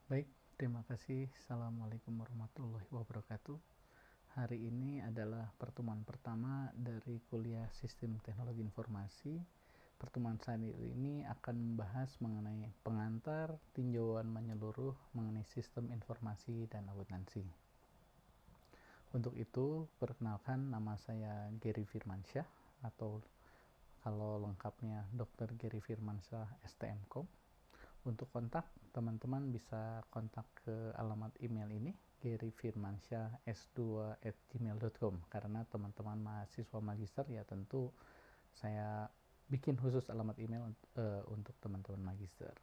Baik, terima kasih. Assalamualaikum warahmatullahi wabarakatuh. Hari ini adalah pertemuan pertama dari kuliah Sistem Teknologi Informasi. Pertemuan saat ini akan membahas mengenai pengantar tinjauan menyeluruh mengenai sistem informasi dan akuntansi. Untuk itu, perkenalkan, nama saya Gary Firmansyah, atau kalau lengkapnya Dr. Gary Firmansyah STMkom. Untuk kontak, teman-teman bisa kontak ke alamat email ini, garyfirmansyah.s2@gmail.com. Karena teman-teman mahasiswa magister, ya tentu saya bikin khusus alamat email untuk teman-teman magister.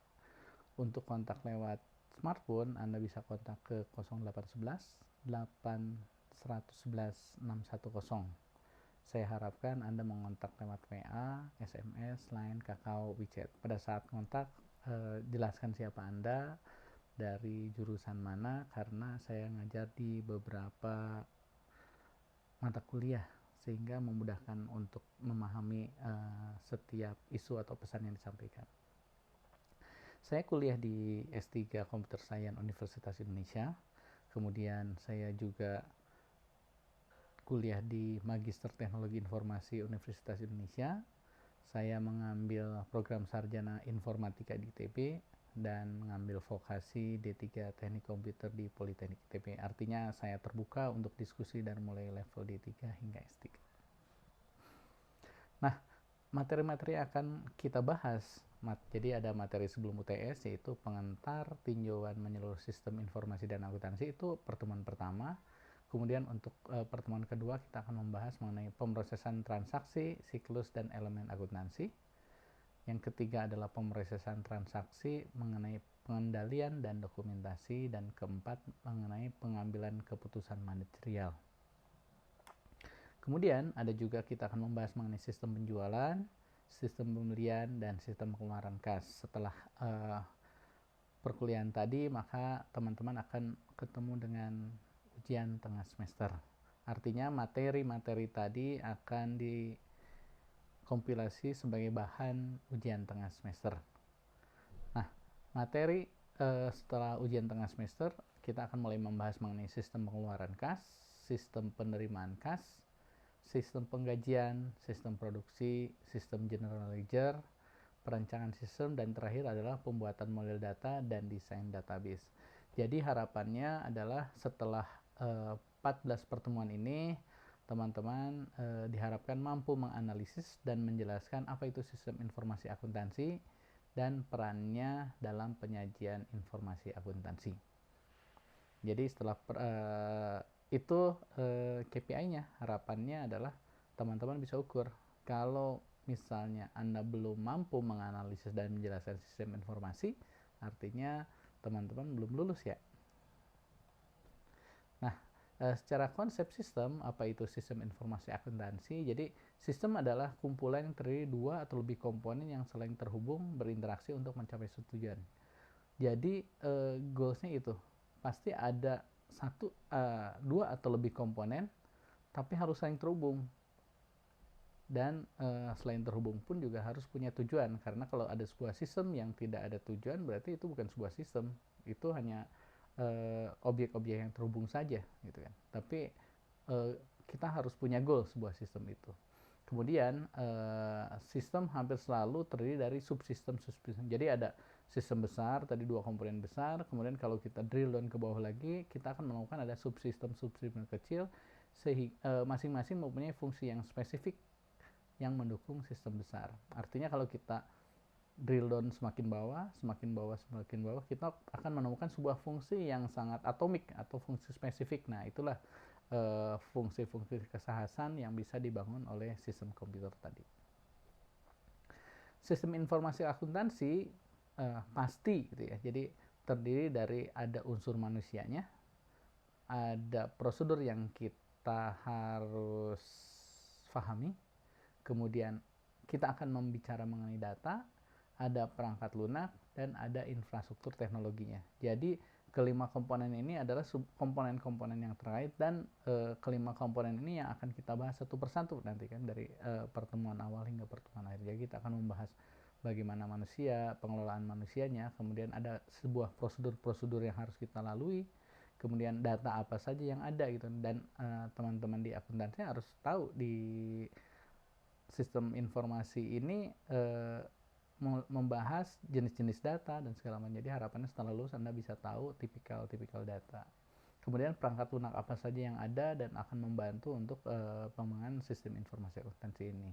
Untuk kontak lewat smartphone, Anda bisa kontak ke 0811 8111 610. Saya harapkan Anda mengontak lewat WA, SMS, Line, Kakao, WeChat. Pada saat kontak, jelaskan siapa Anda, dari jurusan mana, karena saya ngajar di beberapa mata kuliah sehingga memudahkan untuk memahami setiap isu atau pesan yang disampaikan. Saya kuliah di S3 Computer Science Universitas Indonesia, kemudian saya juga kuliah di Magister Teknologi Informasi Universitas Indonesia. Saya mengambil program sarjana informatika di ITB dan mengambil vokasi D3 Teknik Komputer di Politeknik ITB. Artinya saya terbuka untuk diskusi dari mulai level D3 hingga S3. Nah, materi-materi akan kita bahas. Jadi ada materi sebelum UTS, yaitu pengantar tinjauan menyeluruh sistem informasi dan akuntansi. Itu pertemuan pertama. Kemudian untuk pertemuan kedua kita akan membahas mengenai pemrosesan transaksi, siklus, dan elemen akuntansi. Yang ketiga adalah pemrosesan transaksi mengenai pengendalian dan dokumentasi, dan keempat mengenai pengambilan keputusan manajerial. Kemudian ada juga kita akan membahas mengenai sistem penjualan, sistem pembelian, dan sistem pengeluaran kas. Setelah perkuliahan tadi, maka teman-teman akan ketemu dengan ujian tengah semester. Artinya materi-materi tadi akan dikompilasi sebagai bahan ujian tengah semester. Nah, materi setelah ujian tengah semester, kita akan mulai membahas mengenai sistem pengeluaran kas, sistem penerimaan kas, sistem penggajian, sistem produksi, sistem general ledger, perancangan sistem, dan terakhir adalah pembuatan model data dan desain database. Jadi harapannya adalah setelah 14 pertemuan ini, teman-teman diharapkan mampu menganalisis dan menjelaskan apa itu sistem informasi akuntansi dan perannya dalam penyajian informasi akuntansi. Jadi setelah itu KPI-nya, harapannya adalah teman-teman bisa ukur. Kalau misalnya Anda belum mampu menganalisis dan menjelaskan sistem informasi, artinya teman-teman belum lulus ya. Nah, secara konsep sistem, apa itu sistem informasi akuntansi? Jadi, sistem adalah kumpulan yang terdiri dua atau lebih komponen yang saling terhubung berinteraksi untuk mencapai tujuan. Jadi, goals-nya itu pasti ada dua atau lebih komponen, tapi harus saling terhubung. Dan selain terhubung pun juga harus punya tujuan, karena kalau ada sebuah sistem yang tidak ada tujuan, berarti itu bukan sebuah sistem, itu hanya objek-objek yang terhubung saja gitu kan. Tapi kita harus punya goal sebuah sistem itu. Kemudian sistem hampir selalu terdiri dari subsistem. Jadi ada sistem besar, tadi dua komponen besar, kemudian kalau kita drill down ke bawah lagi, kita akan menemukan ada subsistem kecil, sehingga masing-masing mempunyai fungsi yang spesifik yang mendukung sistem besar. Artinya kalau kita drill down semakin bawah, kita akan menemukan sebuah fungsi yang sangat atomik atau fungsi spesifik. Nah, itulah fungsi-fungsi kesehatan yang bisa dibangun oleh sistem komputer tadi. Sistem informasi akuntansi pasti gitu ya. Jadi terdiri dari ada unsur manusianya, ada prosedur yang kita harus pahami, kemudian kita akan membicara mengenai data, ada perangkat lunak, dan ada infrastruktur teknologinya. Jadi kelima komponen ini adalah komponen-komponen yang terkait, dan kelima komponen ini yang akan kita bahas satu persatu nanti kan, dari pertemuan awal hingga pertemuan akhir. Jadi kita akan membahas bagaimana manusia, pengelolaan manusianya, kemudian ada sebuah prosedur-prosedur yang harus kita lalui, kemudian data apa saja yang ada gitu, dan teman-teman di akuntansi harus tahu di sistem informasi ini membahas jenis-jenis data dan segala macam. Jadi harapannya setelah lulus Anda bisa tahu tipikal-tipikal data. Kemudian perangkat lunak apa saja yang ada dan akan membantu untuk pengembangan sistem informasi akuntansi ini.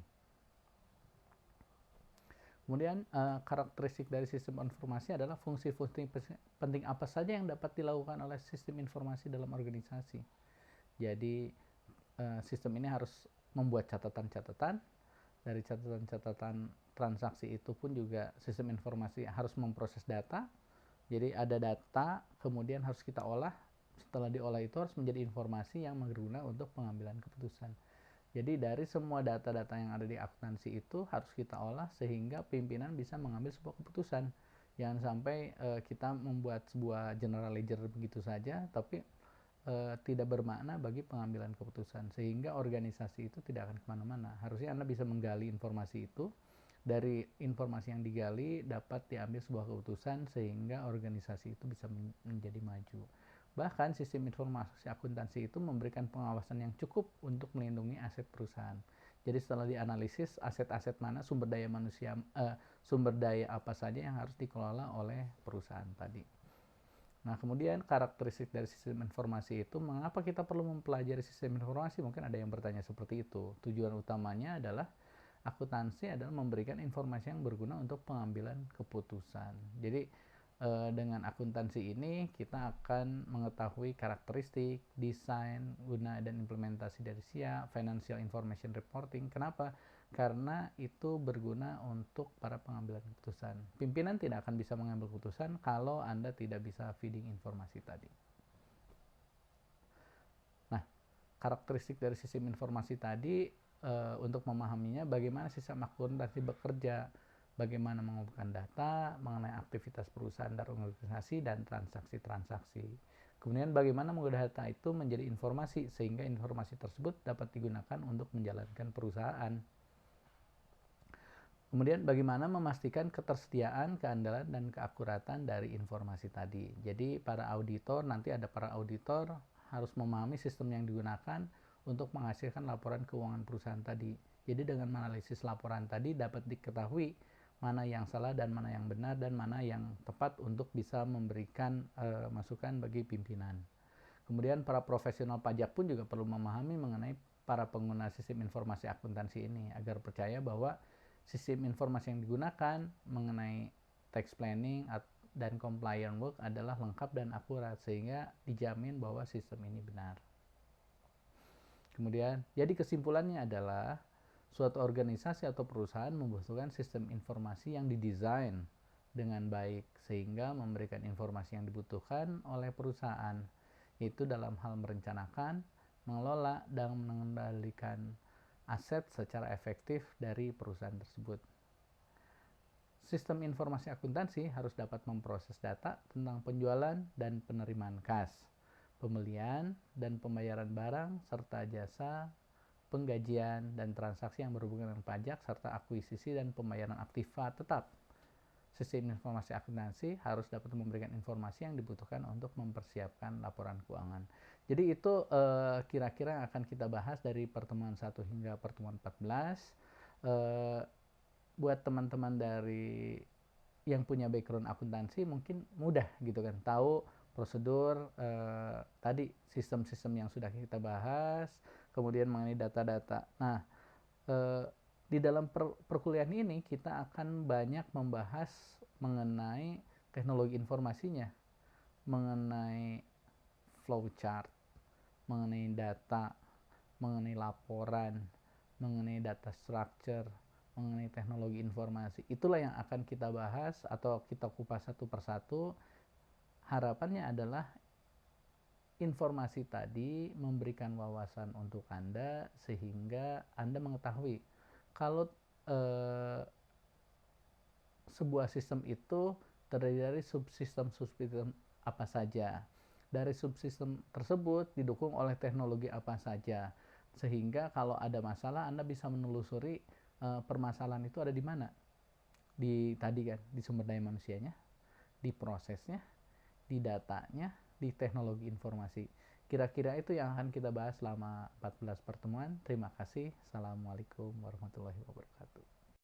Kemudian karakteristik dari sistem informasi adalah fungsi-fungsi penting apa saja yang dapat dilakukan oleh sistem informasi dalam organisasi. Jadi sistem ini harus membuat catatan-catatan. Dari catatan-catatan transaksi itu pun juga sistem informasi harus memproses data. Jadi ada data, kemudian harus kita olah. Setelah diolah itu harus menjadi informasi yang berguna untuk pengambilan keputusan. Jadi dari semua data-data yang ada di akuntansi itu harus kita olah sehingga pimpinan bisa mengambil sebuah keputusan. Jangan sampai kita membuat sebuah general ledger begitu saja, tapi tidak bermakna bagi pengambilan keputusan, sehingga organisasi itu tidak akan kemana-mana. Harusnya Anda bisa menggali informasi itu, dari informasi yang digali dapat diambil sebuah keputusan sehingga organisasi itu bisa menjadi maju. Bahkan sistem informasi akuntansi itu memberikan pengawasan yang cukup untuk melindungi aset perusahaan. Jadi setelah dianalisis aset-aset mana, sumber daya manusia, sumber daya apa saja yang harus dikelola oleh perusahaan tadi. Nah, kemudian karakteristik dari sistem informasi itu, mengapa kita perlu mempelajari sistem informasi? Mungkin ada yang bertanya seperti itu. Tujuan utamanya adalah akuntansi adalah memberikan informasi yang berguna untuk pengambilan keputusan. Jadi dengan akuntansi ini kita akan mengetahui karakteristik, desain, guna dan implementasi dari SIA, Financial Information Reporting. Kenapa? Karena itu berguna untuk para pengambilan keputusan. Pimpinan tidak akan bisa mengambil keputusan kalau Anda tidak bisa feeding informasi tadi. Nah, karakteristik dari sistem informasi tadi untuk memahaminya, bagaimana sistem akuntansi bekerja, bagaimana mengumpulkan data mengenai aktivitas perusahaan dan organisasi dan transaksi-transaksi. Kemudian bagaimana mengubah data itu menjadi informasi sehingga informasi tersebut dapat digunakan untuk menjalankan perusahaan. Kemudian bagaimana memastikan ketersediaan, keandalan, dan keakuratan dari informasi tadi. Jadi para auditor, nanti ada para auditor harus memahami sistem yang digunakan untuk menghasilkan laporan keuangan perusahaan tadi. Jadi dengan menganalisis laporan tadi dapat diketahui mana yang salah dan mana yang benar dan mana yang tepat untuk bisa memberikan masukan bagi pimpinan. Kemudian para profesional pajak pun juga perlu memahami mengenai para pengguna sistem informasi akuntansi ini agar percaya bahwa sistem informasi yang digunakan mengenai tax planning dan compliance work adalah lengkap dan akurat sehingga dijamin bahwa sistem ini benar. Kemudian, jadi kesimpulannya adalah suatu organisasi atau perusahaan membutuhkan sistem informasi yang didesain dengan baik sehingga memberikan informasi yang dibutuhkan oleh perusahaan, yaitu dalam hal merencanakan, mengelola, dan mengendalikan aset secara efektif dari perusahaan tersebut. Sistem informasi akuntansi harus dapat memproses data tentang penjualan dan penerimaan kas, pembelian dan pembayaran barang serta jasa, penggajian dan transaksi yang berhubungan dengan pajak, serta akuisisi dan pembayaran aktiva tetap. Sistem informasi akuntansi harus dapat memberikan informasi yang dibutuhkan untuk mempersiapkan laporan keuangan. Jadi itu kira-kira yang akan kita bahas dari pertemuan 1 hingga pertemuan 14. Buat teman-teman dari yang punya background akuntansi mungkin mudah gitu kan, tahu prosedur tadi sistem-sistem yang sudah kita bahas, kemudian mengenai data-data. Nah, di dalam perkuliahan ini kita akan banyak membahas mengenai teknologi informasinya, mengenai flowchart, mengenai data, mengenai laporan, mengenai data structure, mengenai teknologi informasi. Itulah yang akan kita bahas atau kita kupas satu persatu. Harapannya adalah informasi tadi memberikan wawasan untuk Anda sehingga Anda mengetahui kalau sebuah sistem itu terdiri dari subsistem-subsistem apa saja. Dari subsistem tersebut didukung oleh teknologi apa saja. Sehingga kalau ada masalah Anda bisa menelusuri permasalahan itu ada di mana. di tadi kan, di sumber daya manusianya, di prosesnya, di datanya, di teknologi informasi. Kira-kira itu yang akan kita bahas selama 14 pertemuan. Terima kasih. Assalamualaikum warahmatullahi wabarakatuh.